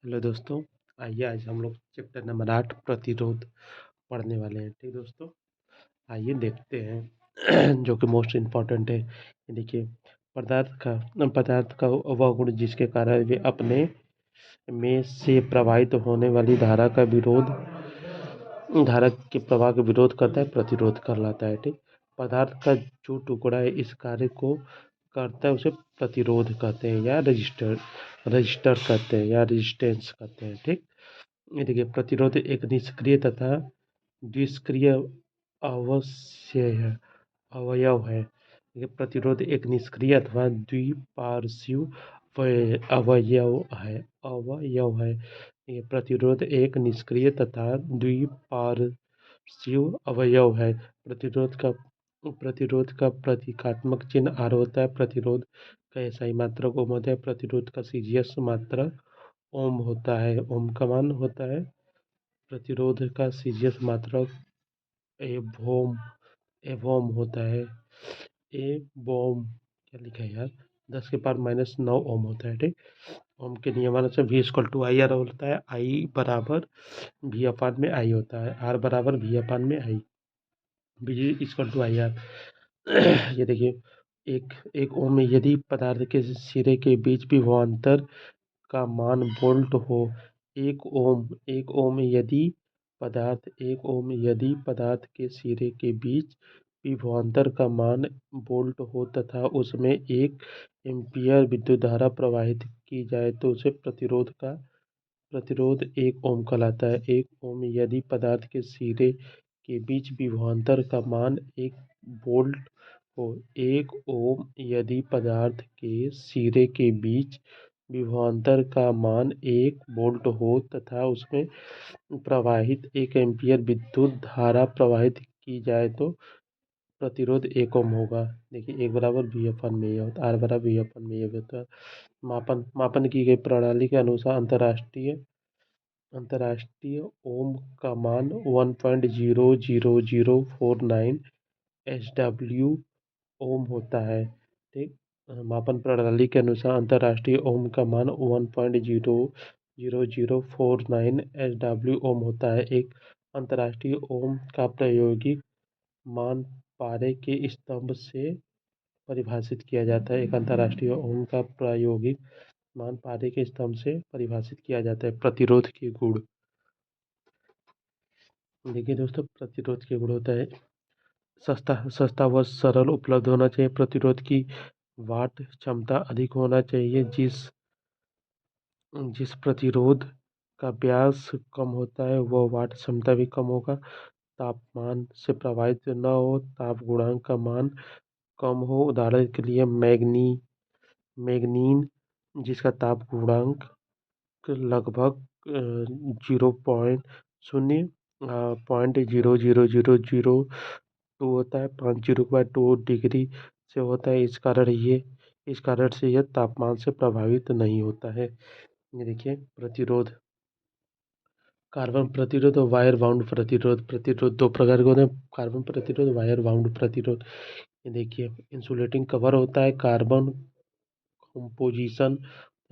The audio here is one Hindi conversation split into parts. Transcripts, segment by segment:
हेलो दोस्तों। आइए आज हम लोग चैप्टर नंबर 8 प्रतिरोध पढ़ने वाले हैं। ठीक दोस्तों, आइए देखते हैं जो कि मोस्ट इम्पॉर्टेंट है। ये देखिए, पदार्थ का वह गुण जिसके कारण वे अपने में से प्रवाहित होने वाली धारा के प्रवाह का विरोध करता है, प्रतिरोध कहलाता है। ठीक, पदार्थ का जो टुकड़ा है इस कार्य को करता है उसे प्रतिरोध कहते हैं या रजिस्टर कहते हैं या रेजिस्टेंस कहते हैं। ठीक, ये देखिए, प्रतिरोध एक निष्क्रिय तथा द्विस्क्रिय अवश्य है अवयव है। देखिए, प्रतिरोध एक निष्क्रिय अथवा द्विपार्श्व अवयव है। ये प्रतिरोध एक निष्क्रिय तथा द्विपार्श्व अवयव है। प्रतिरोध का प्रतीकात्मक चिन्ह R होता है। प्रतिरोध का एसआई मात्रक ओम होता है। प्रतिरोध का सीजीएस मात्रक ओम होता है। ओम का मान होता है। प्रतिरोध का सीजीएस मात्रक एवोम होता है। एवोम क्या लिखा है यार, 10⁻⁻9 ओम होता है। ठीक, ओम के नियमानुसार V = IR होता है। I बराबर V/I होता है। R बराबर V/I, V = IR। ये देखिए, एक ओम में यदि पदार्थ के सिरे के बीच विभवांतर का मान वोल्ट हो। एक ओम में यदि पदार्थ के सिरे के बीच विभवांतर का मान वोल्ट हो तथा उसमें 1 एम्पीयर विद्युत धारा प्रवाहित की जाए तो उसे प्रतिरोध 1 ओम कहलाता है। एक ओम में यदि पदार्थ के सिरे के बीच विभवांतर का मान 1 वोल्ट हो। 1 ओम यदि पदार्थ के सिरे के बीच विभवांतर का मान 1 वोल्ट हो तथा उसमें प्रवाहित 1 एम्पीयर विद्युत धारा प्रवाहित की जाए तो प्रतिरोध 1 ओम होगा। देखिए, 1 बराबर V/A होता है, R बराबर V/A होता है। मापन की गई प्रणाली के अनुसार अंतर्राष्ट्रीय ओम का मान 1.00049 SW ओम होता है। ठीक, मापन प्रणाली के अनुसार अंतर्राष्ट्रीय ओम का मान 1.00049 SW ओम होता है। एक अंतर्राष्ट्रीय ओम का प्रायोगिक मान पारे के स्तंभ से परिभाषित किया जाता है। एक अंतर्राष्ट्रीय ओम का प्रायोगिक मान पारे के स्तंभ से परिभाषित किया जाता है। प्रतिरोध के गुण देखिए दोस्तों, प्रतिरोध के गुण होता है सस्ता व सरल उपलब्ध होना चाहिए। प्रतिरोध की वाट क्षमता अधिक होना चाहिए। जिस प्रतिरोध का व्यास कम होता है वह वाट क्षमता भी कम होगा। तापमान से प्रभावित न हो। ताप गुणांक का मान कम हो। उदाहरण के लिए मैग्नीन जिसका ताप गुणांक लगभग 0.00002 होता है, 50/2 डिग्री से होता है। इस कारण से यह तापमान से प्रभावित नहीं होता है। ये देखिए, प्रतिरोध कार्बन प्रतिरोध और वायर बाउंड प्रतिरोध 2 प्रकार के होते हैं। कार्बन प्रतिरोध, वायर बाउंड प्रतिरोध। ये देखिए, इंसुलेटिंग कवर होता है, कार्बन कंपोजिशन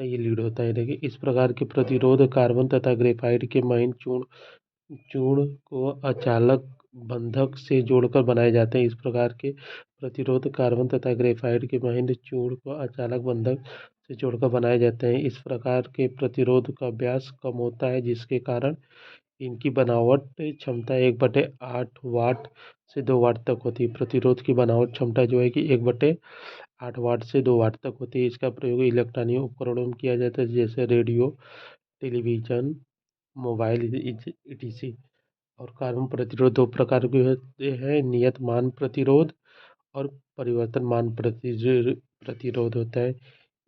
ये लीड होता है। देखिए, इस प्रकार के प्रतिरोध कार्बन तथा ग्रेफाइट के महीन चूर्ण को अचालक बंधक से जोड़कर बनाए जाते हैं। इस प्रकार के प्रतिरोध कार्बन तथा ग्रेफाइट के महीन चूर्ण को अचालक बंधक से जोड़कर बनाए जाते हैं। इस प्रकार के प्रतिरोध का व्यास कम होता है जिसके कारण इनकी बनावट क्षमता 1/8 वाट से 2 वाट तक होती है। प्रतिरोध की बनावट क्षमता जो है कि 1/8 वाट से 2 वाट तक होती है। इसका प्रयोग इलेक्ट्रॉनिक उपकरणों में किया जाता है जैसे रेडियो, टेलीविजन, मोबाइल etc। और कार्बन प्रतिरोध 2 प्रकार के होते हैं, नियत मान प्रतिरोध और परिवर्तन मान प्रतिरोध होता है।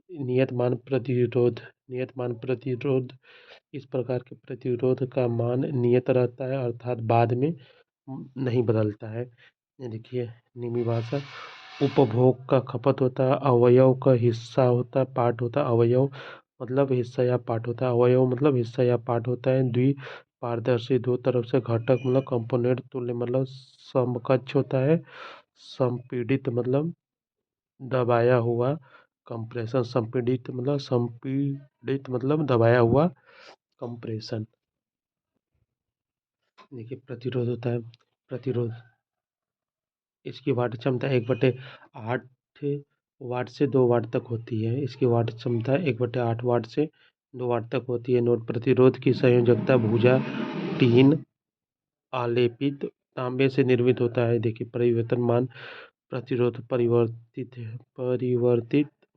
नियत मान प्रतिरोध इस प्रकार के प्रतिरोध का मान नियत रहता है अर्थात बाद में नहीं बदलता है। ये देखिए, निमी भाषा उपभोग का खपत होता है। अवयव का हिस्सा होता है, पार्ट होता है। अवयव मतलब हिस्सा या पार्ट होता है। अवयव मतलब हिस्सा या पार्ट होता है। पारदर्शी 2 तरफ से घटक मतलब कंपोनेंट। तुल्य मतलब समकक्ष होता है। संपीड़ित मतलब दबाया हुआ। कंप्रेशन संपीड़ित मतलब दबाया हुआ कंप्रेशन। देखिए प्रतिरोध होता है, प्रतिरोध इसकी वाट क्षमता 1/8 वाट से 2 वाट तक होती है। इसकी वाट क्षमता 1/8 वाट से 2 वाट तक होती है। नोट प्रतिरोध की संयोजकता भुजा टीन आलेपित तांबे से निर्मित होता है। देखिए परिवर्तन मान प्रतिरोध परिवर्तित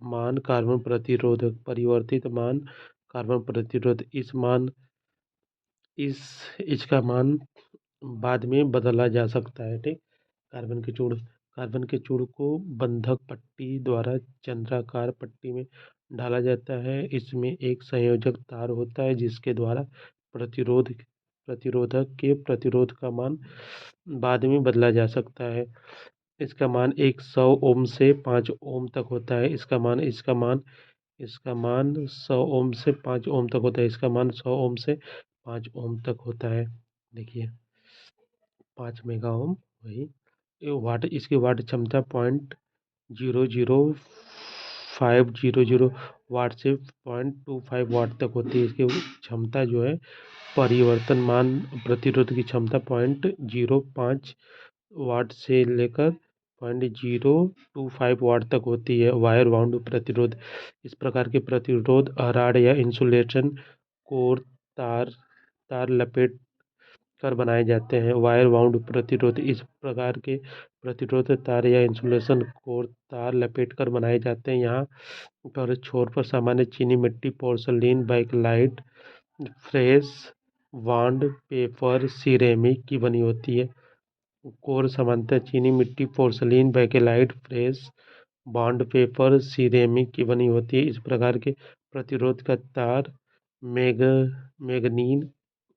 मान कार्बन प्रतिरोध परिवर्तित मान कार्बन प्रतिरोध इसका मान बाद में बदला जा सकता है। ठीक, कार्बन के चूड़ को बंधक पट्टी द्वारा चंद्राकार पट्टी में ढाला जाता है। इसमें एक संयोजक तार होता है जिसके द्वारा प्रतिरोधक के प्रतिरोध का मान बाद में बदला जा सकता है। इसका मान 100 ओम से 5 ओम तक होता है। इसका मान 100 ओम से 5 ओम तक होता है। इसका मान 100 ओम से 5 ओम तक होता है। देखिए 5 मेगा ओम वही वाट। इसकी वाट क्षमता 0.00500 वाट से 0.25 वाट तक होती है। इसकी क्षमता जो है परिवर्तन मान प्रतिरोध की क्षमता 0.05 वाट से लेकर 0.025 वाट तक होती है। वायर बाउंड प्रतिरोध इस प्रकार के प्रतिरोध राड या इंसुलेशन कोर तार लपेट कर बनाए जाते हैं। वायर बाउंड प्रतिरोध इस प्रकार के प्रतिरोध तार या इंसुलेशन कोर तार लपेट कर बनाए जाते हैं। यहाँ पर छोर पर सामान्य चीनी मिट्टी porcelain bakelite fresh bond paper ceramic की बनी होती है। कोर सामान्यतः चीनी मिट्टी porcelain bakelite fresh bond paper ceramic की बनी होती है। इस प्रकार के प्रतिरोध का तार मैग्नीन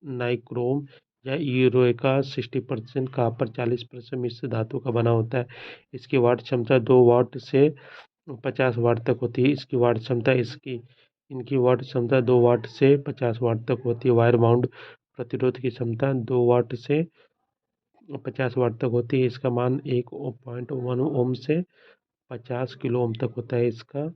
नाइक्रोम या यूरेका 60% कॉपर 40% मिश्र धातु का बना होता है। इसकी वाट क्षमता 2 वाट से 50 वाट तक होती है। इनकी वाट क्षमता 2 वाट से 50 वाट तक होती है। वायर बाउंड प्रतिरोध की क्षमता 2 वाट से 50 वाट तक होती है। इसका मान 1.1 ओम से 50 किलो ओम तक होता है। इसका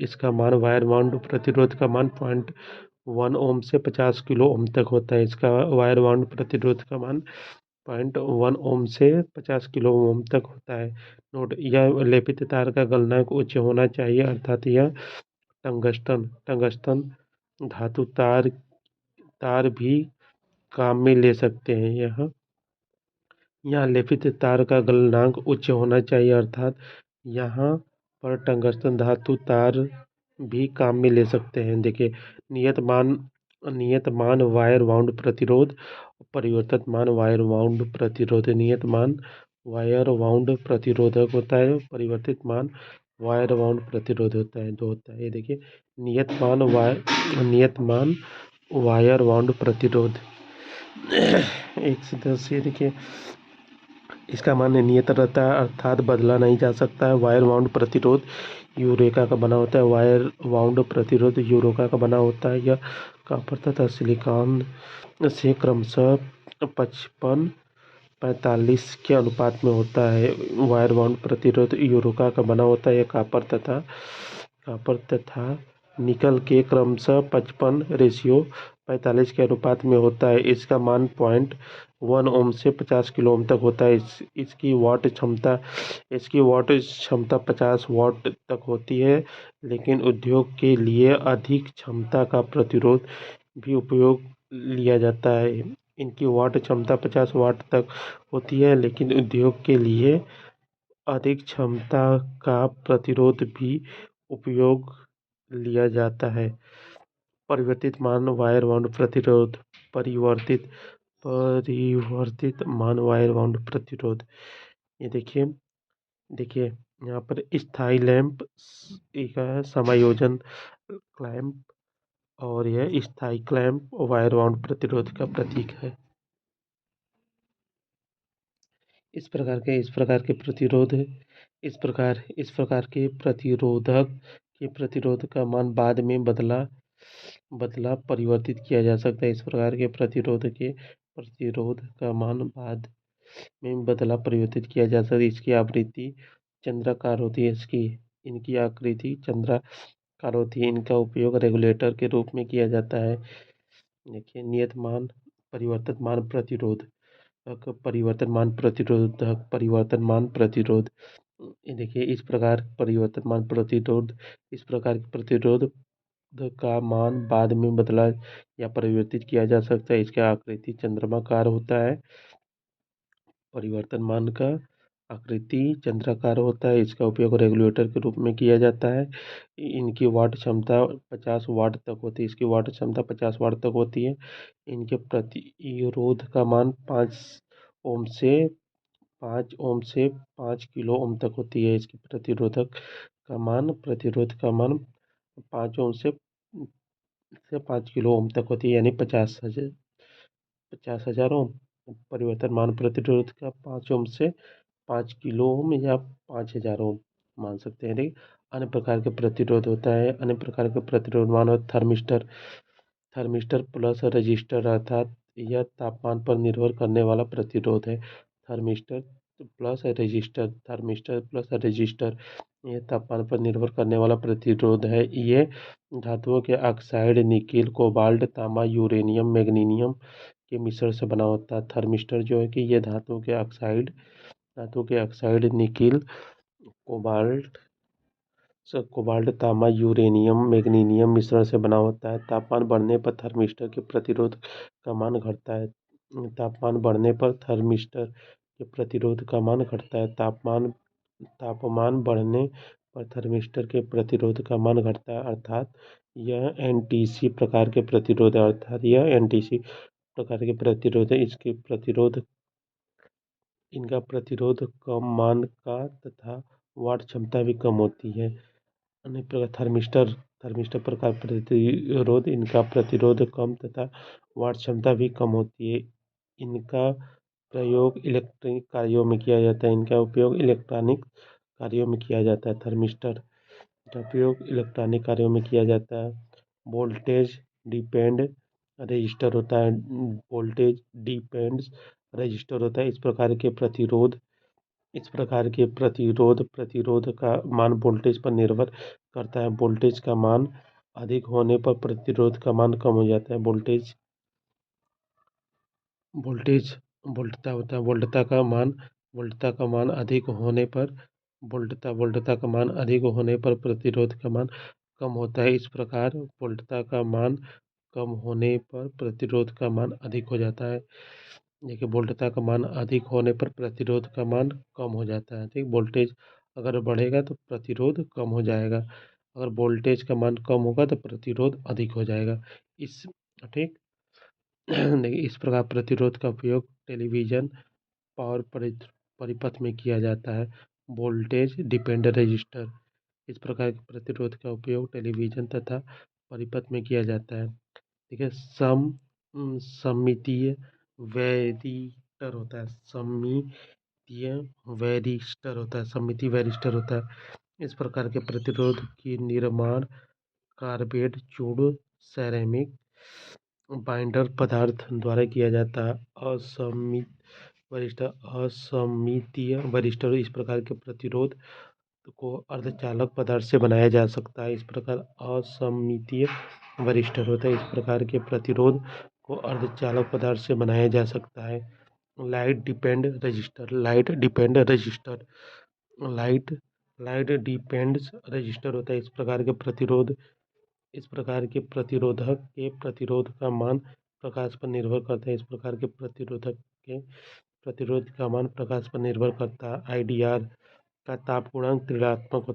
इसका मान वायर बाउंड प्रतिरोध का मान 0.1 ओम से 50 किलो ओम तक होता है। इसका वायर बाउंड प्रतिरोध का मान 0.1 ओम से 50 किलो ओम तक होता है। नोट, यह लेपित तार का गलनांक उच्च होना चाहिए, अर्थात यह टंगस्टन धातु तार भी काम में ले सकते हैं। यहाँ लेपित तार का गलनांक उच्च होना चाहिए, अर्थात यहाँ पर टंगस्टन धातु तार भी काम में ले सकते हैं। देखिए नियत मान वायर बाउंड प्रतिरोध परिवर्तित मान वायर बाउंड प्रतिरोध। नियत मान वायर बाउंड प्रतिरोधक होता है, परिवर्तित मान वायर बाउंड प्रतिरोध होता है। दो होता है। ये देखिए नियत मान वायर बाउंड प्रतिरोध 1 से 10 से देखिए इसका मान नियत रहता है, अर्थात बदला नहीं जा सकता है। वायर बाउंड प्रतिरोध यूरेका का बना होता है। वायर बाउंड प्रतिरोध यूरेका का बना होता है। यह कॉपर तथा सिलिकॉन से क्रमशः 55-45 के अनुपात में होता है। वायर बाउंड प्रतिरोध यूरेका का बना होता है। यह कॉपर तथा निकल के क्रमशः 55:45 के अनुपात में होता है। इसका मान 0.1 ओम से 50 किलो ओम तक होता है। इसकी वाट क्षमता 50 वाट तक होती है, लेकिन उद्योग के लिए अधिक क्षमता का प्रतिरोध भी उपयोग लिया जाता है। इनकी वाट क्षमता 50 वाट तक होती है, लेकिन उद्योग के लिए अधिक क्षमता का प्रतिरोध भी उपयोग लिया जाता है। परिवर्तित मान वायर बाउंड प्रतिरोध परिवर्तित मान वायर बाउंड प्रतिरोध। ये देखिए यहाँ पर स्थायी लैंप का समायोजन क्लैंप और यह स्थायी क्लैंप वायर बाउंड प्रतिरोध का प्रतीक है। इस प्रकार के प्रतिरोध इस प्रकार के प्रतिरोधक के प्रतिरोध का मान बाद में बदला परिवर्तित किया जा सकता है। इस प्रकार के प्रतिरोध का मान बाद में बदला परिवर्तित किया जा सकता है। इसकी आवृत्ति चंद्राकार होती है। इसकी इनकी आकृति चंद्राकार होती है। इनका उपयोग रेगुलेटर के रूप में किया जाता है। देखिए, नियतमान, परिवर्तनमान प्रतिरोध, परिवर्तनमान प्रतिरोधक, परिवर्तनमान प्रतिरोध। ये देखिए, इस प्रकार परिवर्तनमान प्रतिरोध, इस प्रकार के प्रतिरोध का मान बाद में बदला या परिवर्तित किया जा सकता है। इसका आकृति चंद्रमाकार होता है। परिवर्तनमान का आकृति चंद्राकार होता है। इसका उपयोग रेगुलेटर के रूप में किया जाता है। इनकी वाट क्षमता 50 वाट तक होती है। इसकी वाट क्षमता 50 वाट तक होती है। इनके प्रतिरोध का मान 5 ओम से 5 किलो ओम तक होती है। इसकी प्रतिरोध का मान 5 ओम से 5 किलो ओम तक होती है, यानी 50,000 ओम। परिवर्तनमान प्रतिरोध का 5 ओम से 5 किलो ओम या 5,000 ओम मान सकते हैं। ठीक, अन्य प्रकार के प्रतिरोध होता है। अन्य प्रकार के प्रतिरोध मान थर्मिस्टर, थर्मिस्टर प्लस रजिस्टर, अर्थात यह तापमान पर निर्भर करने वाला प्रतिरोध है। Thermistor plus register, thermistor plus register, यह तापमान पर निर्भर करने वाला प्रतिरोध है। ये धातुओं के ऑक्साइड, निकेल, कोबाल्ट, तांबा, यूरेनियम, मैग्नीशियम के मिश्रण से बना होता है। थर्मिस्टर जो है कि ये धातु के ऑक्साइड, निकेल, कोबाल्ट, कोबाल्ट, तांबा, यूरेनियम, मैग्नीशियम मिश्रण से बना होता है। तापमान बढ़ने पर थर्मिस्टर के प्रतिरोध का मान घटता है। तापमान बढ़ने पर थर्मिस्टर के प्रतिरोध का मान घटता है। तापमान बढ़ने पर थर्मिस्टर के प्रतिरोध का मान घटता है, अर्थात यह एनटीसी प्रकार के प्रतिरोध है। इनका प्रतिरोध कम मान का तथा वाट क्षमता भी कम होती है। अन्य प्रकार थर्मिस्टर प्रकार प्रतिरोध, इनका प्रतिरोध कम तथा वाट क्षमता भी कम होती है। इनका प्रयोग इलेक्ट्रॉनिक कार्यों में किया जाता है। इनका उपयोग इलेक्ट्रॉनिक कार्यों में किया जाता है। थर्मिस्टर का उपयोग इलेक्ट्रॉनिक कार्यों में किया जाता है। वोल्टेज डिपेंड रजिस्टर होता है। वोल्टेज डिपेंड्स रजिस्टर होता है। इस प्रकार के प्रतिरोध का मान वोल्टेज पर निर्भर करता है। वोल्टेज का मान अधिक होने पर प्रतिरोध का मान कम हो जाता है। वोल्टेज वोल्टता होता है। वोल्टता का मान अधिक होने पर प्रतिरोध का मान कम होता है। इस प्रकार वोल्टता का मान कम होने पर प्रतिरोध का मान अधिक हो जाता है। देखिए, वोल्टता का मान अधिक होने पर प्रतिरोध का मान कम हो जाता है। ठीक, वोल्टेज अगर बढ़ेगा तो प्रतिरोध कम हो जाएगा। अगर वोल्टेज का मान कम होगा तो प्रतिरोध अधिक हो जाएगा। इस ठीक देखिए, इस प्रकार प्रतिरोध का उपयोग टेलीविजन पावर परिपथ में किया जाता है। वोल्टेज डिपेंड रजिस्टर, इस प्रकार के प्रतिरोध का उपयोग टेलीविजन तथा परिपथ में किया जाता है। ठीक है, सममितीय वैरिस्टर होता है। सममितीय वैरिस्टर होता है। इस प्रकार के प्रतिरोध की निर्माण कार्बेड, चूड़, सेरेमिक बाइंडर पदार्थ द्वारा किया जाता है। असममितीय वैरिस्टर, इस प्रकार के प्रतिरोध को अर्धचालक पदार्थ से बनाया जा सकता है। इस प्रकार असममितीय वैरिस्टर होता है। इस प्रकार के प्रतिरोध को अर्धचालक पदार्थ से बनाया जा सकता है। Light depend register, light depends register होता है। इस प्रकार के प्रतिरोधक के प्रतिरोध का मान प्रकाश पर निर्भर करता है। इस प्रकार के प्रतिरोधक के प्रतिरोध का मान प्रकाश पर निर्भर करता है। आईडीआर का ताप गुणांक ऋणात्मक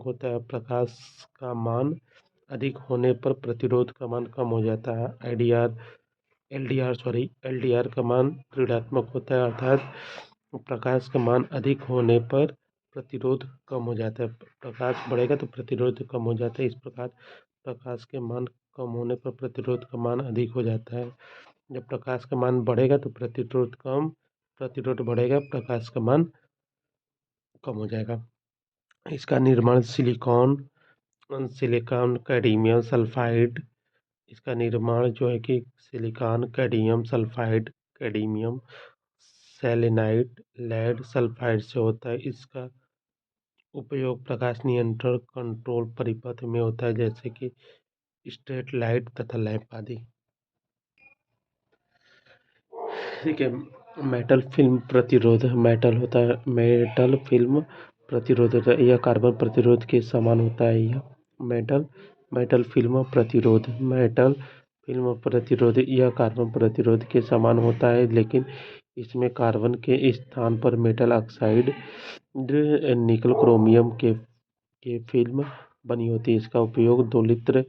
होता है। प्रकाश का मान अधिक होने पर प्रतिरोध का मान कम हो जाता है। एलडीआर का मान ऋणात्मक होता है, अर्थात प्रकाश का मान अधिक होने पर प्रतिरोध कम हो जाता है। प्रकाश बढ़ेगा तो प्रतिरोध कम हो जाता है। इस प्रकार प्रकाश के मान कम होने पर प्रतिरोध का मान अधिक हो जाता है। जब प्रकाश का मान बढ़ेगा तो प्रतिरोध बढ़ेगा, प्रकाश का मान कम हो जाएगा। इसका निर्माण सिलिकॉन कैडमियम सल्फाइड, इसका निर्माण जो है कि silicon, cadmium sulphide, cadmium selenide, lead sulphide से होता है। इसका उपयोग प्रकाश नियंत्रण कंट्रोल परिपथ में होता है, जैसे कि स्ट्रीट लाइट तथा लैंप आदि। ठीक है। मेटल फिल्म प्रतिरोध, मेटल फिल्म प्रतिरोध होता है, यह कार्बन प्रतिरोध के समान होता है। यह मेटल मेटल फिल्म प्रतिरोध मेटल फिल्म प्रतिरोध यह कार्बन प्रतिरोध के समान होता है, लेकिन इसमें कार्बन के स्थान पर मेटल ऑक्साइड निकल क्रोमियम के फिल्म बनी होती है। इसका उपयोग 2 लीटर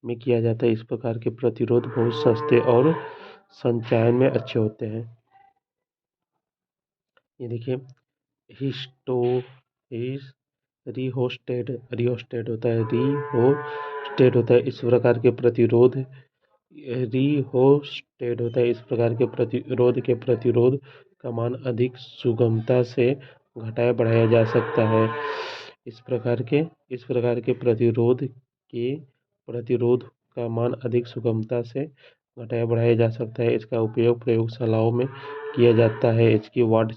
में किया जाता है। इस प्रकार के प्रतिरोध बहुत सस्ते और संचयन में अच्छे होते हैं। ये देखिए, हिस्टो इस रिहोस्टेट होता है इस प्रकार के प्रतिरोध रिहोस्टेट होता है इस प्रकार के प्रतिरोध का मान अधिक सुगमता से घटाया बढ़ाया जा सकता है। इस प्रकार के प्रतिरोध का मान अधिक सुगमता से घटाया बढ़ाया जा सकता है। इसका उपयोग प्रयोगशालाओं में किया जाता है। इसकी वाट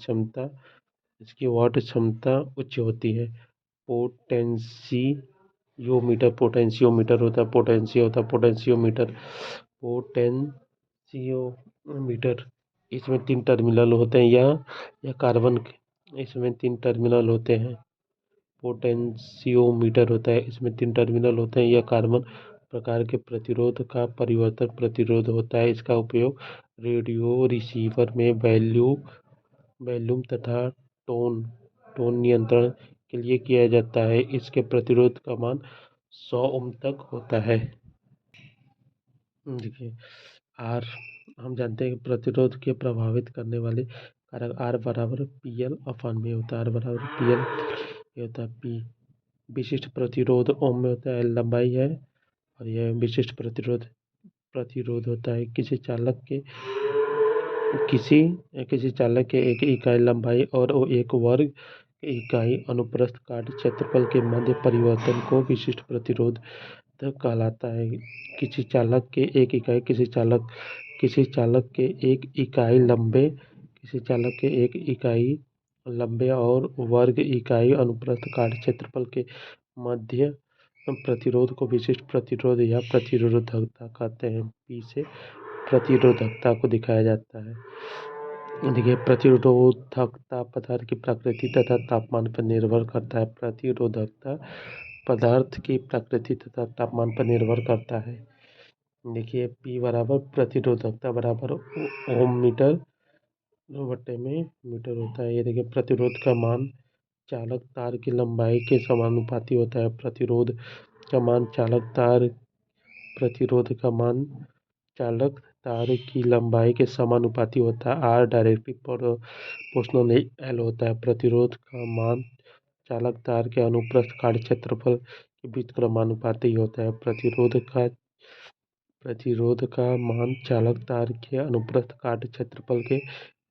क्षमता उच्च होती है। पोटेंशियोमीटर होता है पोटेंशियोमीटर। इसमें 3 टर्मिनल होते हैं। यह कार्बन इसमें 3 टर्मिनल होते हैं। पोटेंशियोमीटर होता है, इसमें 3 टर्मिनल होते हैं। यह कार्बन प्रकार के प्रतिरोध का परिवर्तन प्रतिरोध होता है। इसका उपयोग रेडियो रिसीवर में वॉल्यूम तथा टोन नियंत्रण के लिए किया जाता है। इसके प्रतिरोध का मान 100 ओम तक होता है। देखिए, आर हम जानते हैं कि प्रतिरोध के प्रभावित करने वाले कारक आर बराबर PL अपॉन में होता है। आर बराबर PL ये होता है। पी विशिष्ट प्रतिरोध ओम में होता है। लंबाई है, और यह विशिष्ट प्रतिरोध होता है। किसी चालक के एक इकाई लंबाई और एक वर्ग इकाई अनुप्रस्थ काट क्षेत्रफल के मध्य परिवर्तन को विशिष्ट प्रतिरोध कहलाता है। किसी चालक के एक इकाई लंबे और वर्ग इकाई अनुप्रस्थ काट क्षेत्रफल के मध्य प्रतिरोध को विशिष्ट प्रतिरोध या प्रतिरोधकता कहते हैं। पी से प्रतिरोधकता को दिखाया जाता है। देखिए, प्रतिरोधकता पदार्थ की प्रकृति तथा तापमान पर निर्भर करता है। प्रतिरोधकता पदार्थ की प्रकृति तथा तापमान पर निर्भर करता है। देखिए, P बराबर प्रतिरोधकता बराबर ओम मीटर बटे में मीटर होता है। ये देखिए, प्रतिरोध का मान चालक तार की लंबाई के समानुपाती होता है। प्रतिरोध का मान चालक तार की लंबाई के समानुपाती होता है। आर डायरेक्टली प्रोपोर्शनल एल होता है। प्रतिरोध का मान चालक तार के अनुप्रस्थ काट क्षेत्रफल के बीच क्रमानुपाती होता है। प्रतिरोध का मान चालक तार के अनुप्रस्थ काट क्षेत्रफल के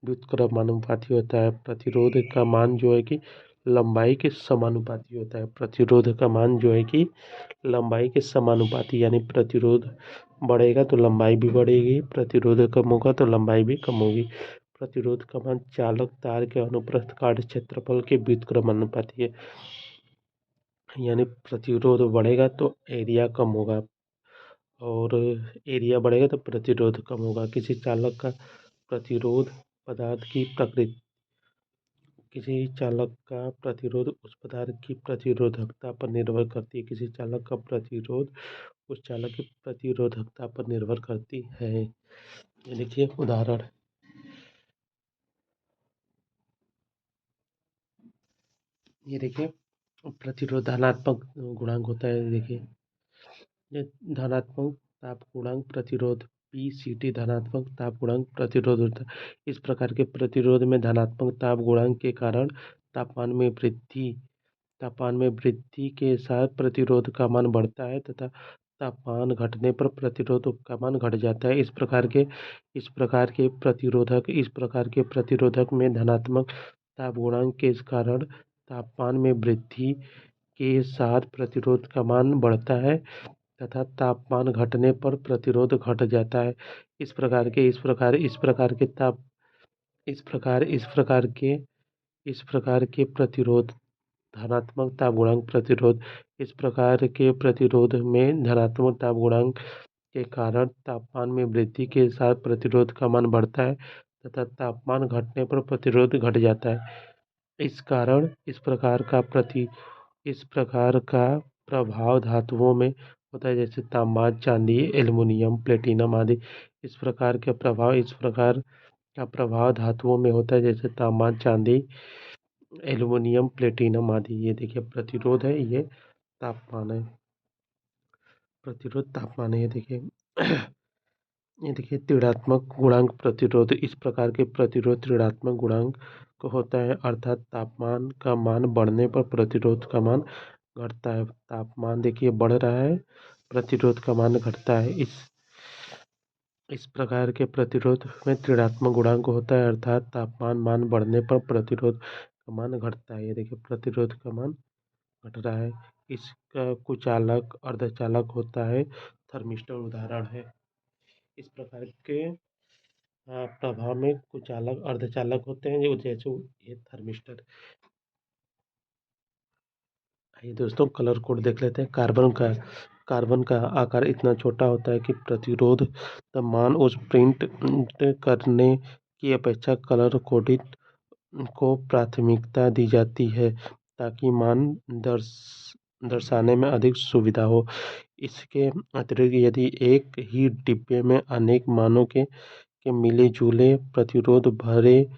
व्युत्क्रमानुपाती होता है। प्रतिरोध का मान जो है कि लंबाई के समानुपाती होता है। प्रतिरोध का मान जो है कि लंबाई के समानुपाती, यानी प्रतिरोध बढ़ेगा तो लंबाई भी बढ़ेगी, प्रतिरोध कम होगा तो लंबाई भी कम होगी। प्रतिरोध का मान चालक तार के अनुप्रस्थ काट क्षेत्रफल के व्युत्क्रमानुपाती है। यानी प्रतिरोध बढ़ेगा तो एरिया कम होगा, और एरिया बढ़ेगा तो प्रतिरोध कम होगा। किसी चालक का प्रतिरोध उस पदार्थ की प्रतिरोधकता पर निर्भर करती है। किसी चालक का प्रतिरोध उस चालक की प्रतिरोधकता पर निर्भर करती है। ये देखिए उदाहरण, ये देखिए प्रतिरोध धनात्मक गुणांक होता है। देखिए, ये धनात्मक ताप गुणांक प्रतिरोध PCT धनात्मक ताप गुणांक प्रतिरोध होता है। इस प्रकार के प्रतिरोध में धनात्मक ताप गुणांक के कारण तापमान में वृद्धि के साथ प्रतिरोध का मान बढ़ता है तथा तापमान घटने पर प्रतिरोध का मान घट जाता है। इस प्रकार के प्रतिरोधक में धनात्मक ताप गुणांक के कारण तापमान में वृद्धि के साथ प्रतिरोध का मान बढ़ता है तथा तापमान घटने पर प्रतिरोध घट जाता है। इस प्रकार के प्रतिरोध धनात्मक ताप गुणांक प्रतिरोध। इस प्रकार के प्रतिरोध में धनात्मक ताप गुणांक के कारण तापमान में वृद्धि के साथ प्रतिरोध का मान बढ़ता है तथा तापमान घटने पर प्रतिरोध घट जाता है। इस प्रकार का प्रभाव धातुओं में होता है, जैसे तांबा, चांदी, एल्युमिनियम, प्लेटिनम आदि। इस प्रकार का प्रभाव धातुओं में होता है, जैसे तांबा, चांदी, एल्युमिनियम, प्लेटिनम आदि। ये देखिए प्रतिरोध है, ये तापमान है। प्रतिरोध तापमान है, ये देखिए। ये देखिए ऋणात्मक गुणांक प्रतिरोध। इस प्रकार के प्रतिरोध ऋणात्मक गुणांक को होता है, अर्थात तापमान का मान बढ़ने पर प्रतिरोध का मान घटता है। तापमान देखिए बढ़ रहा है, प्रतिरोध का मान घटता है। इस प्रकार के प्रतिरोध में ऋणात्मक गुणांक होता है, अर्थात तापमान मान बढ़ने पर प्रतिरोध का मान घटता है। ये देखिए प्रतिरोध का मान घट रहा है। इसका कुचालक अर्धचालक होता है, थर्मिस्टर उदाहरण है। इस प्रकार के प्रभाव में कुचालक अर्धचालक होते हैं, जो जैसे ये थर्मिस्टर। आइए दोस्तों कलर कोड देख लेते हैं। कार्बन का आकार इतना छोटा होता है कि प्रतिरोध मान उस प्रिंट करने की अपेक्षा कलर कोडित को प्राथमिकता दी जाती है, ताकि मान दर्शाने में अधिक सुविधा हो। इसके अतिरिक्त यदि एक ही डिब्बे में अनेक मानों के मिले जुले प्रतिरोध भरे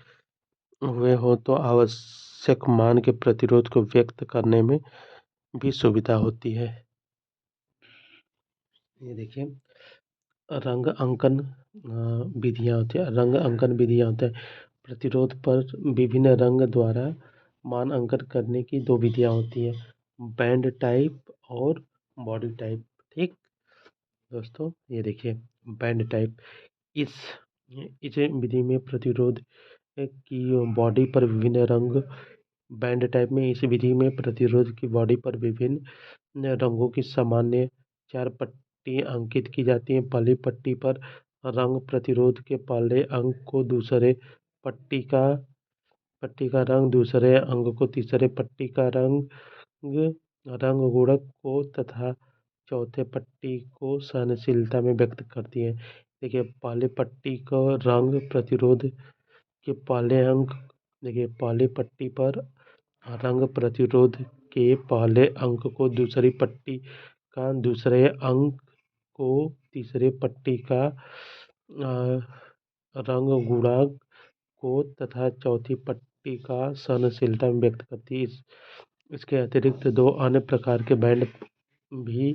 हुए हो तो आवश्यक मान के प्रतिरोध को व्यक्त करने में भी सुविधा होती है। ये देखिए रंग अंकन विधियाँ होती है। रंग अंकन विधियाँ होते हैं। प्रतिरोध पर विभिन्न रंग द्वारा मान अंकन करने की दो विधियाँ होती है, बैंड टाइप और बॉडी टाइप। ठीक दोस्तों, ये देखिए बैंड टाइप। इस इस विधि में प्रतिरोध की बॉडी पर विभिन्न रंग बैंड टाइप में इस विधि में प्रतिरोध की बॉडी पर विभिन्न रंगों की सामान्य चार पट्टी अंकित की जाती हैं। पहली पट्टी पर रंग प्रतिरोध के पहले अंक को दूसरे पट्टी का रंग, दूसरे अंक को तीसरे पट्टी का रंग गुणक को तथा चौथे पट्टी को सहनशीलता में व्यक्त करती है। देखिए पहले पट्टी का रंग प्रतिरोध के पहले अंक, देखिए पहली पट्टी पर रंग प्रतिरोध के पहले अंक को दूसरी पट्टी का दूसरे अंक को तीसरे पट्टी का रंग गुणक को तथा चौथी पट्टी का सहनशीलता में व्यक्त करती है। इसके अतिरिक्त दो अन्य प्रकार के बैंड भी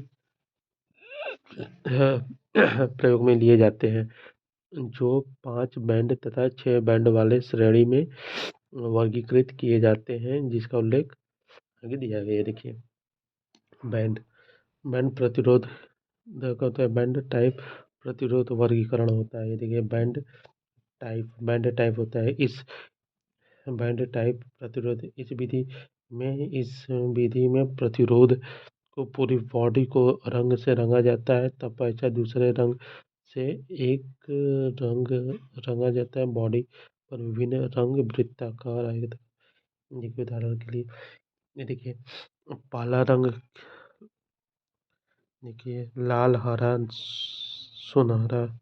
प्रयोग में लिए जाते हैं, जो 5 बैंड तथा 6 बैंड वाले श्रेणी में वर्गीकृत किए जाते हैं, जिसका उल्लेख आगे दिया गया है। देखिए बैंड बैंड प्रतिरोध होता है, बैंड टाइप प्रतिरोध वर्गीकरण होता है। ये देखिए बैंड टाइप होता है। इस बैंड टाइप प्रतिरोध इस विधि में प्रतिरोध को पूरी बॉडी को रंग से रंगा जाता है, तब पश्चात दूसरे रंग से एक रंग रंगा जाता है। बॉडी पर विभिन्न रंग वृत्ताकार आएगा। देखिए उदाहरण के लिए ये देखिए पहला रंग, देखिए लाल, हरा, सुनहरा।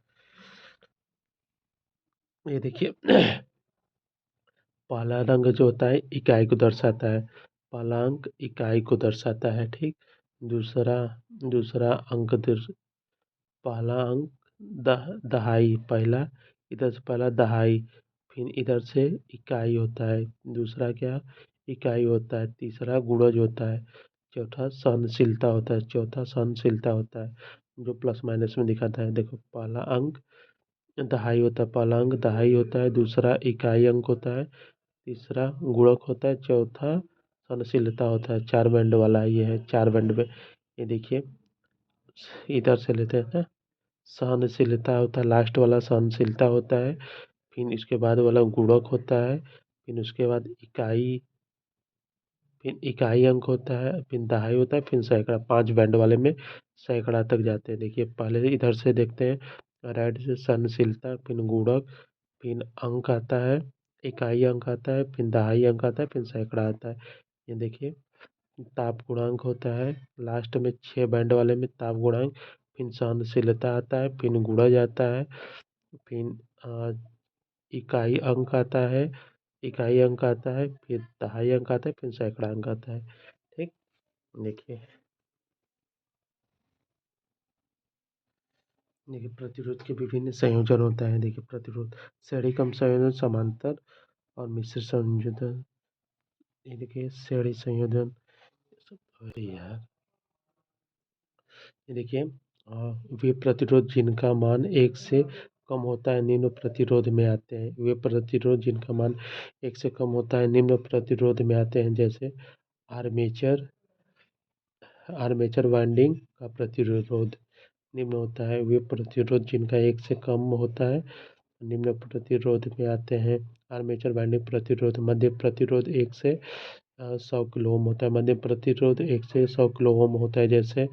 ये देखिए पहला रंग जो होता है इकाई को दर्शाता है, पहला अंक इकाई को दर्शाता है। ठीक, दूसरा दूसरा अंक पहला अंक दहाई, पहला इधर से पहला दहाई, फिर इधर से इकाई होता है, दूसरा क्या इकाई होता है, तीसरा गुणज होता है, चौथा सहनशीलता होता है, चौथा सहनशीलता होता है, जो प्लस माइनस में दिखाता है। देखो पहला अंक दहाई होता है, पहला अंक दहाई होता है, दूसरा इकाई अंक होता है, तीसरा गुणक होता है, चौथा सहनशीलता होता है। 4 बैंड वाला ये है, 4 बैंड में। ये देखिए इधर से लेते हैं, सहनशीलता होता है, लास्ट वाला सहनशीलता होता है, फिर इसके बाद वाला गुणक होता है, फिर उसके बाद फिर इकाई अंक होता है, फिर दहाई होता है, फिर सैकड़ा। 5 बैंड वाले में सैकड़ा तक जाते हैं। देखिए पहले इधर से देखते हैं, राइट से सहनशीलता, फिर गुणक, फिर अंक आता है, इकाई अंक आता है, फिर दहाई अंक आता है, फिर सैकड़ा आता है। ये देखिए ताप गुणांक होता है, लास्ट में 6 बैंड वाले में ताप गुणांक, फिर सहनशीलता आता है, फिर गुणज आता है, फिर इकाई अंक आता है, फिर दहाई अंक आता है, फिर सैकड़ा अंक आता है। ठीक, देखिए प्रतिरोध के विभिन्न संयोजन होता है। देखिए प्रतिरोध श्रेणी क्रम संयोजन, समांतर और मिश्र संयोजन। ये देखिए श्रेणी संयोजन। अरे यार, ये देखिए वे प्रतिरोध जिनका मान 1 से कम होता है निम्न प्रतिरोध में आते हैं। वे प्रतिरोध जिनका मान 1 से कम होता है निम्न प्रतिरोध में आते हैं, जैसे आर्मेचर आर्मेचर वाइंडिंग का प्रतिरोध निम्न होता है। वे प्रतिरोध जिनका 1 से कम होता है निम्न प्रतिरोध में आते हैं। आर्मेचर वाइंडिंग प्रतिरोध मध्य प्रतिरोध 1 से 100 किलो ओम होता है। मध्य प्रतिरोध 1 से 100 किलो ओम होता है, जैसे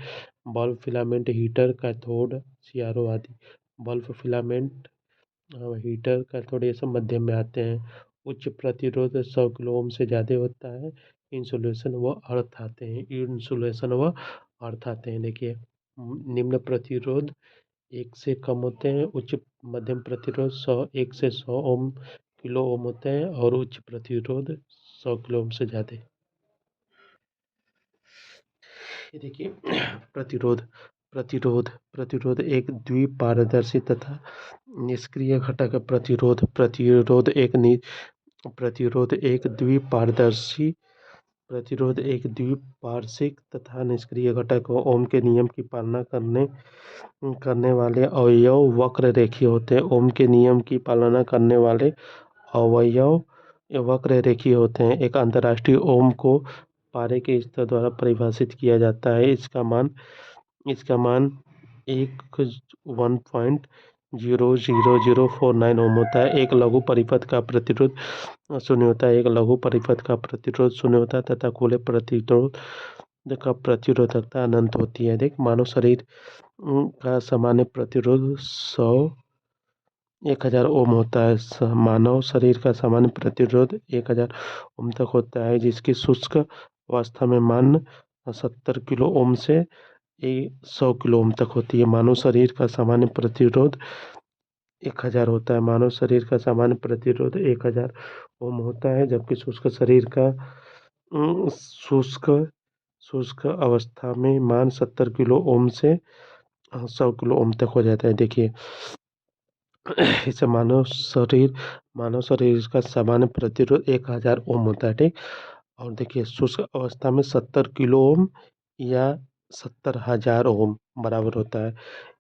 bulb filament heater, cathode, CRO आदि। बल्ब फिलामेंट हीटर, कैथोड ये सब मध्यम में आते हैं। उच्च प्रतिरोध 100 किलो ओम से ज़्यादा होता है। इंसुलेशन व अर्थ आते हैं। देखिए निम्न प्रतिरोध 1 से कम होते हैं। उच्च मध्यम प्रतिरोध 1 से 100 ओम किलो ओम होते हैं, और उच्च प्रतिरोध 100 किलो ओम से ज़्यादा। ये देखिए प्रतिरोध प्रतिरोध प्रतिरोध एक द्विपारदर्शी तथा निष्क्रिय घटक है। प्रतिरोध एक द्विपार्श्विक तथा निष्क्रिय घटक हो। ओम के नियम की पालना करने करने वाले अवयव वक्र रेखीय होते हैं। ओम के नियम की पालना करने वाले अवयव वक्र रेखीय होते हैं। एक अंतर्राष्ट्रीय ओम को पारे के स्तर द्वारा परिभाषित किया जाता है। इसका मान 1.00049 ओम होता है। एक लघु परिपथ का प्रतिरोध शून्य होता है। तथा खुले प्रतिरोध का प्रतिरोधकता अनंत होती है। देख मानव शरीर का सामान्य प्रतिरोध 1000 ओम होता है। मानव शरीर का सामान्य प्रतिरोध 1000 ओम तक होता है, जिसकी शुष्क अवस्था में मान 70 किलो ओम से 100 किलो ओम तक होती है। मानव शरीर का सामान्य प्रतिरोध 1000 होता है। मानव शरीर का सामान्य प्रतिरोध 1000 ओम होता है, जबकि शुष्क शुष्क अवस्था में मान 70 किलो ओम से 100 किलो ओम तक हो जाता है। देखिए इसे मानव शरीर का सामान्य प्रतिरोध 1000 ओम होता है। ठीक, और देखिए शुष्क अवस्था में 70 किलो ओम या 70,000 ओम बराबर होता है,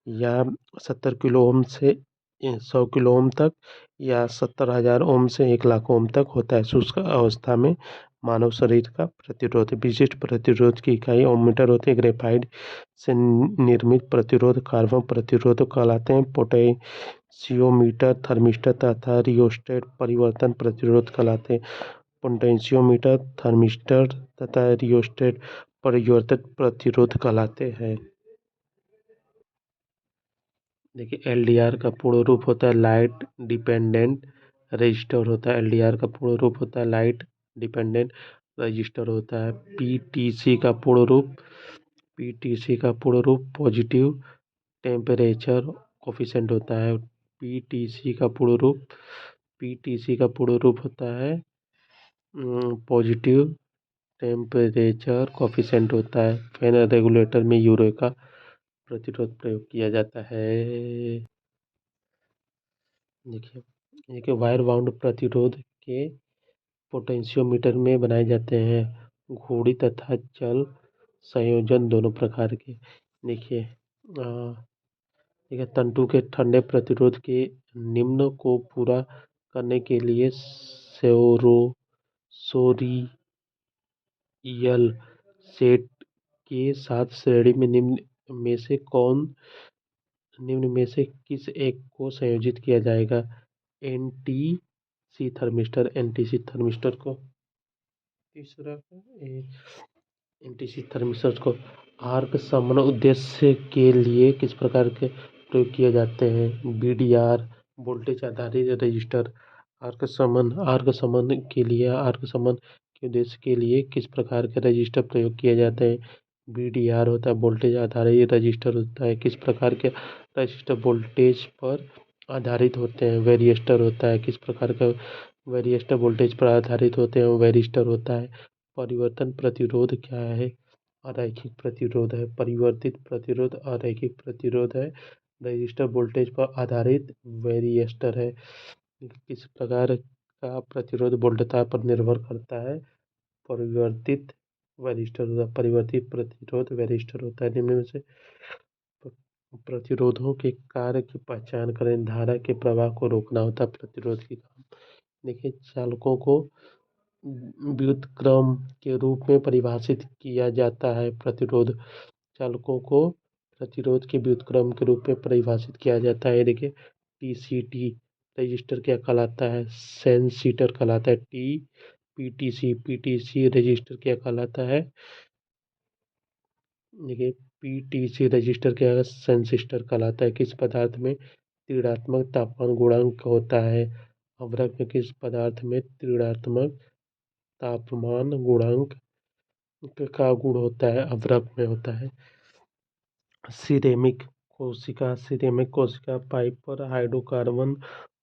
या 70 किलो ओम से 100 किलो ओम तक, या 70,000 ओम से 1 लाख ओम तक होता है। शुष्क अवस्था में मानव शरीर का प्रतिरोध। विशिष्ट प्रतिरोध की इकाई ओम मीटर होती है। ग्रेफाइट से निर्मित प्रतिरोध कार्बन प्रतिरोध कहलाते हैं। पोटेंशियोमीटर, थर्मिस्टर तथा रियोस्टेट परिवर्तन प्रतिरोध कहलाते हैं। पोटेंशियोमीटर, थर्मिस्टर तथा रियोस्टेट परिवर्तन प्रतिरोध कहलाते हैं। देखिए एलडीआर का पूर्ण रूप होता है लाइट डिपेंडेंट रजिस्टर होता है। एलडीआर का पूर्ण रूप होता है लाइट डिपेंडेंट रजिस्टर होता है। पीटीसी का पूर्ण रूप पॉजिटिव टेम्परेचर कोफिशिएंट होता है। पीटीसी का पूर्ण रूप होता है पॉजिटिव टेम्परेचर कोफिशिएंट होता है। फैन रेगुलेटर में यूरो का प्रतिरोध प्रयोग किया जाता है। देखिए वायर बाउंड प्रतिरोध के पोटेंशियोमीटर में बनाए जाते हैं। घूर्णी तथा चल संयोजन दोनों प्रकार के। देखिए तंतु के ठंडे प्रतिरोध के निम्न को पूरा करने के लिए सोरियल सेट के साथ श्रेणी में निम्न में से किस एक को संयोजित किया जाएगा? एनटीसी थर्मिस्टर को। तीसरा एनटीसी थर्मिस्टर को आर्क शमन उद्देश्य के लिए किस प्रकार के प्रयोग किए जाते हैं? बीडीआर वोल्टेज आधारित रजिस्टर। आर्क शमन के उद्देश्य के लिए किस प्रकार के रजिस्टर प्रयोग किए जाते हैं। VDR होता है, वोल्टेज आधारित रजिस्टर होता है। किस प्रकार के रजिस्टर वोल्टेज पर आधारित होते हैं। वेरिएस्टर होता है। किस प्रकार का वेरिएस्टर वोल्टेज पर आधारित होते हैं, वेरिस्टर होता है। परिवर्तन प्रतिरोध क्या है। अरैखिक प्रतिरोध है। परिवर्तित प्रतिरोध अरैखिक प्रतिरोध है। रजिस्टर वोल्टेज पर आधारित वेरिएस्टर है। किस प्रकार का प्रतिरोध वोल्टता पर निर्भर करता है। परिवर्तित वरिष्ठर होता है। परिवर्तित प्रतिरोध वरिष्ठर होता है। निम्न में से प्रतिरोधों के कार्य की पहचान करें। धारा के प्रवाह को रोकना होता है प्रतिरोध की काम। देखिए, चालकों को व्युत्क्रम के रूप में परिभाषित किया जाता है। प्रतिरोध चालकों को प्रतिरोध के व्युत्क्रम के रूप में परिभाषित किया जाता है। देखिए, TCT रजिस्टर क्या कहलाता है। सेंसिटर कहलाता है। PTC रजिस्टर क्या कहलाता है। देखिए, PTC रजिस्टर क्या है, सेंसिस्टर कहलाता है। किस पदार्थ में ऋणात्मक तापमान गुणांक होता है। अवरक्त में किस पदार्थ में ऋणात्मक तापमान गुणांक का गुण होता है। अवरक्त में होता है। सिरेमिक कोशिका पाइप पर हाइड्रोकार्बन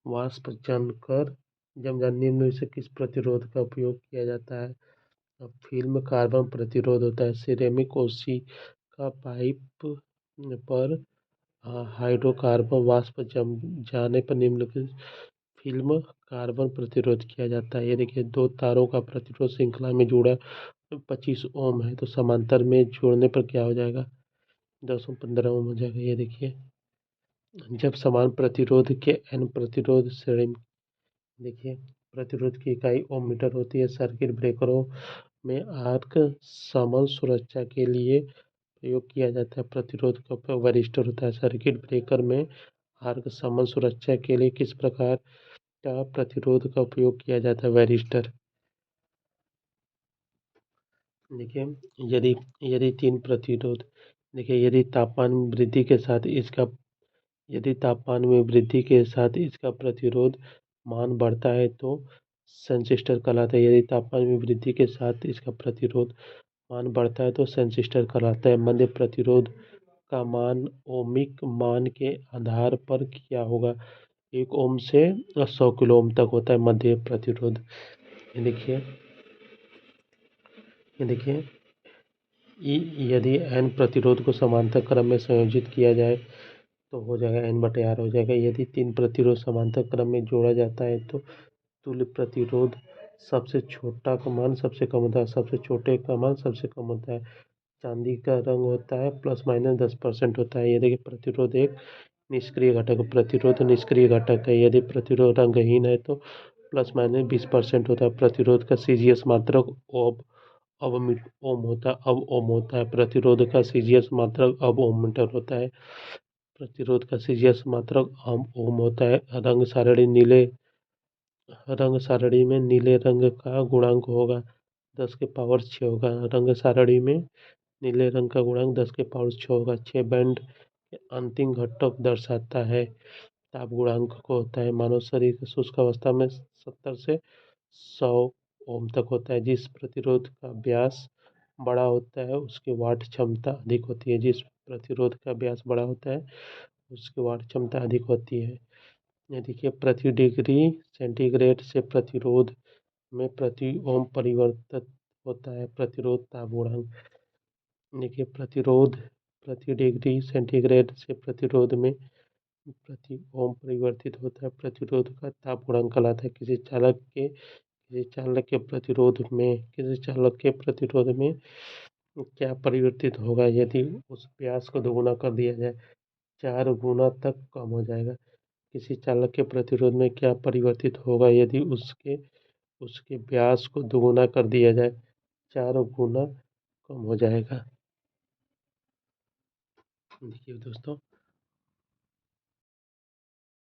वाष्प जम जाने में से किस प्रतिरोध का उपयोग किया जाता है। अब फिल्म कार्बन प्रतिरोध होता है। सिरेमिक कोशिका पाइप पर हाइड्रोकार्बन वाष्प जम जाने पर निम्नलिखित फिल्म कार्बन प्रतिरोध किया जाता है। ये देखिए, दो तारों का प्रतिरोध श्रृंखला में जोड़ा 25 ओम है तो समांतर में जोड़ने पर क्या हो जाएगा। 1015 ओम हो जाएगा। ये देखिए, जब समान प्रतिरोध के n प्रतिरोध श्रेणी। देखिए, प्रतिरोध की इकाई ओम मीटर होती है। सर्किट ब्रेकरों में आर्क समन सुरक्षा के लिए प्रयोग किया जाता है। प्रतिरोध का उपयोग वरिष्ठर होता है। सर्किट ब्रेकर में आर्क समन सुरक्षा के लिए किस प्रकार का प्रतिरोध का उपयोग किया जाता है। वरिष्ठर। देखिए, यदि यदि तीन प्रतिरोध। देखिए, यदि तापमान में वृद्धि के साथ इसका प्रतिरोध मान बढ़ता है तो सेंसिस्टर कहलाता है। यदि तापमान में वृद्धि के साथ इसका प्रतिरोध मान बढ़ता है तो सेंसिस्टर कहलाता है। मध्य प्रतिरोध का मान ओमिक मान के आधार पर क्या होगा। 1 ओम से 100 किलो ओम तक होता है मध्य प्रतिरोध। ये देखिए, यदि n प्रतिरोध को समांतर क्रम में संयोजित किया जाए तो हो जाएगा N/R हो जाएगा। यदि 3 प्रतिरोध समांतर क्रम में जोड़ा जाता है तो तुल्य प्रतिरोध सबसे छोटा का मान सबसे कम होता है। सबसे छोटे का मान सबसे कम होता है। चांदी का रंग होता है ±10% होता है। ये देखिए, प्रतिरोध एक निष्क्रिय घटक। प्रतिरोध निष्क्रिय घटक है। यदि प्रतिरोध रंगहीन है तो ±20% होता है। प्रतिरोध का CGS मात्रक अब ओम होता है। प्रतिरोध का CGS मात्रक अब ओम मीटर होता है। प्रतिरोध का CGS मात्रक अब ओम होता है। रंग सारणी में नीले रंग का गुणांक होगा 10⁶ होगा। रंग सारणी में नीले रंग का गुणांक 10⁶ होगा। 6 बैंड के अंतिम घटक दर्शाता है। ताप गुणांक को होता है। मानव शरीर की शुष्क अवस्था में 70 से 100 ओम तक होता है। जिस प्रतिरोध का व्यास बड़ा होता है उसकी वाट क्षमता अधिक होती है। जिस प्रतिरोध का व्यास बड़ा होता है उसकी वाट क्षमता अधिक होती है। ये देखिए, प्रति डिग्री सेंटीग्रेड से प्रतिरोध में प्रति ओम परिवर्तित होता है प्रतिरोध ताप गुणांक। देखिए, प्रतिरोध प्रति डिग्री सेंटीग्रेड से प्रतिरोध में प्रति ओम परिवर्तित होता है। प्रतिरोध का ताप गुणांक कहलाता है। किसी चालक के प्रतिरोध में क्या परिवर्तित होगा यदि उस व्यास को दोगुना कर दिया जाए। 4 गुना तक कम हो जाएगा। किसी चालक के प्रतिरोध में क्या परिवर्तित होगा यदि उसके उसके व्यास को दोगुना कर दिया जाए। 4 गुना कम हो जाएगा। देखिए दोस्तों,